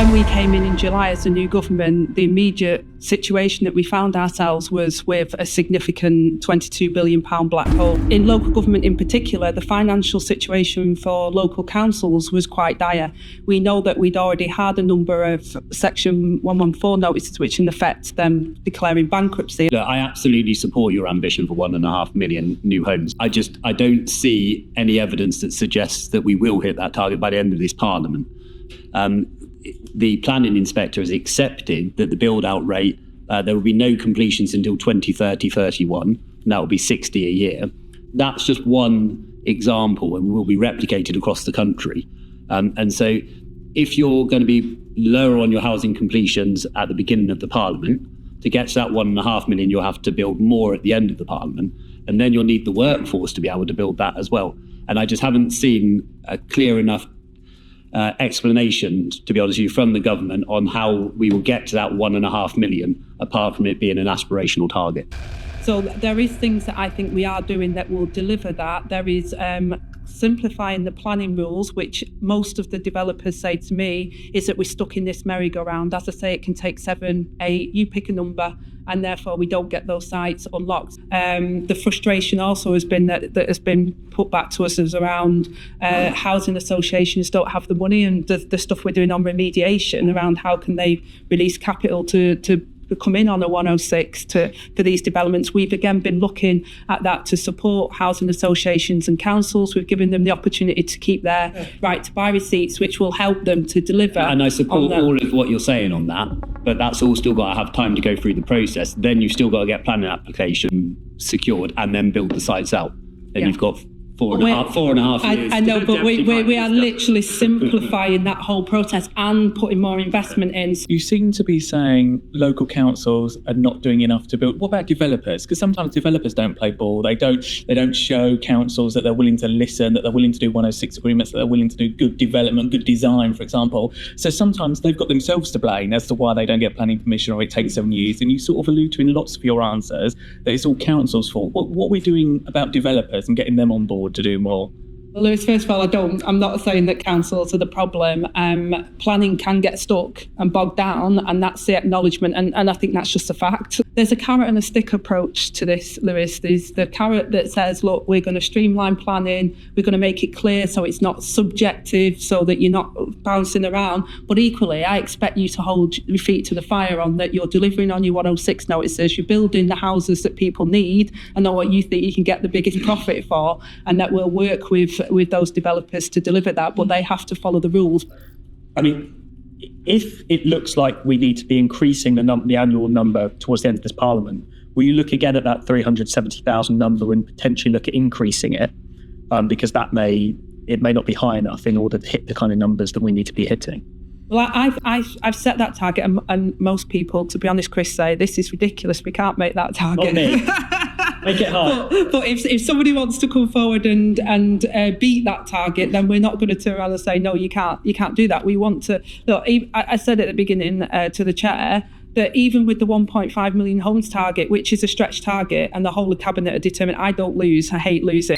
When we came in July as a new government, the immediate situation that we found ourselves was with a significant £22 billion black hole. In local government in particular, the financial situation for local councils was quite dire. We know that we'd already had a number of Section 114 notices, which in effect them declaring bankruptcy. Look, I absolutely support your ambition for 1.5 million new homes. I don't see any evidence that suggests that we will hit that target by the end of this Parliament. The planning inspector has accepted that the build-out rate, there will be no completions until 2030-31, and that will be 60 a year. That's just one example and will be replicated across the country. And so if you're going to be lower on your housing completions at the beginning of the Parliament, to get to that 1.5 million, you'll have to build more at the end of the Parliament, and then you'll need the workforce to be able to build that as well. And I just haven't seen a clear enough explanation, to be honest with you, from the government on how we will get to that 1.5 million, apart from it being an aspirational target. So there is things that I think we are doing that will deliver that. There is simplifying the planning rules, which most of the developers say to me is that we're stuck in this merry-go-round. As I say, it can take 7, 8, you pick a number, and therefore we don't get those sites unlocked. The frustration also has been that has been put back to us is around housing associations don't have the money, and the stuff we're doing on remediation around how can they release capital to come in on a 106 for these developments. We've again been looking at that to support housing associations and councils. We've given them the opportunity to keep their right to buy receipts, which will help them to deliver. And I support all of what you're saying on that, but that's all still got to have time to go through the process. Then you've still got to get planning application secured and then build the sites out. And you've got 4.5 years. I know, but we are literally simplifying that whole process and putting more investment in. You seem to be saying local councils are not doing enough to build. What about developers? Because sometimes developers don't play ball. They don't show councils that they're willing to listen, that they're willing to do 106 agreements, that they're willing to do good development, good design, for example. So sometimes they've got themselves to blame as to why they don't get planning permission or it takes 7 years. And you sort of allude to in lots of your answers that it's all councils' fault. What are we doing about developers and getting them on board to do more? Well, Lewis, first of all, I'm not saying that councils are the problem. Planning can get stuck and bogged down, and that's the acknowledgement, and I think that's just a fact. There's a carrot and a stick approach to this, Lewis. There's the carrot that says, look, we're going to streamline planning, we're going to make it clear so it's not subjective, so that you're not bouncing around. But equally, I expect you to hold your feet to the fire on that you're delivering on your 106 notices, you're building the houses that people need, and not what you think you can get the biggest profit for, and that we'll work with those developers to deliver that, but they have to follow the rules. I mean, if it looks like we need to be increasing the annual number towards the end of this Parliament, will you look again at that 370,000 number and potentially look at increasing it? Because it may not be high enough in order to hit the kind of numbers that we need to be hitting. Well, I've set that target, and most people, to be honest, Chris, say this is ridiculous. We can't make that target. Not me. Make it hard. But if somebody wants to come forward and beat that target, then we're not going to turn around and say no, you can't do that. We want to. Look, I said at the beginning to the chair that even with the 1.5 million homes target, which is a stretch target, and the whole of cabinet are determined, I don't lose. I hate losing.